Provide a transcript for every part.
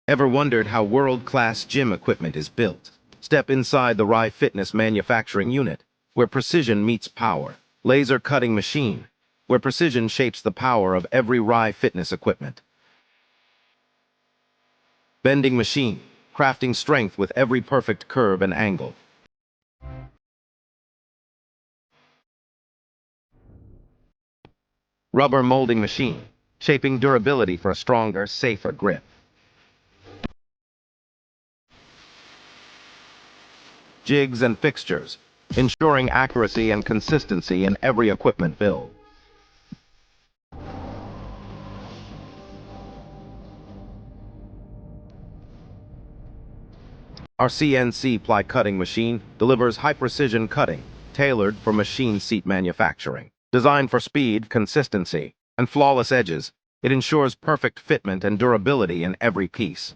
Ever wondered how world-class gym equipment is built? Step inside the Rai Fitness manufacturing unit, where precision meets power. Laser cutting machine, where precision shapes the power of every Rai Fitness equipment. Bending machine, crafting strength with every perfect curve and angle. Rubber molding machine, shaping durability for a stronger, safer grip. Jigs and fixtures, ensuring accuracy and consistency in every equipment build. Our CNC ply cutting machine delivers high-precision cutting, tailored for machine seat manufacturing. Designed for speed, consistency, and flawless edges, it ensures perfect fitment and durability in every piece.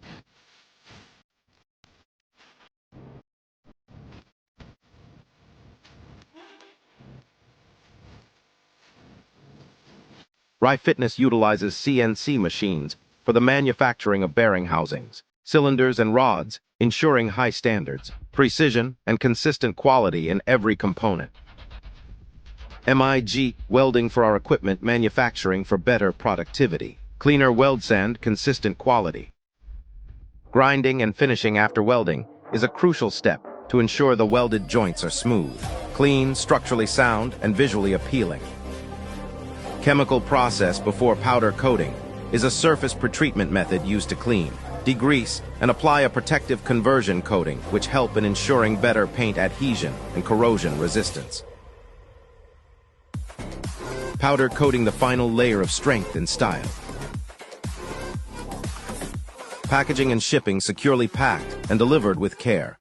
Rai Fitness utilizes CNC machines for the manufacturing of bearing housings, cylinders, and rods, ensuring high standards, precision, and consistent quality in every component. MIG welding for our equipment manufacturing for better productivity. Cleaner weld sand, consistent quality. Grinding and finishing after welding is a crucial step to ensure the welded joints are smooth, clean, structurally sound, and visually appealing. Chemical process before powder coating is a surface pretreatment method used to clean, degrease, and apply a protective conversion coating which help in ensuring better paint adhesion and corrosion resistance. Powder coating the final layer of strength and style. Packaging and shipping securely packed and delivered with care.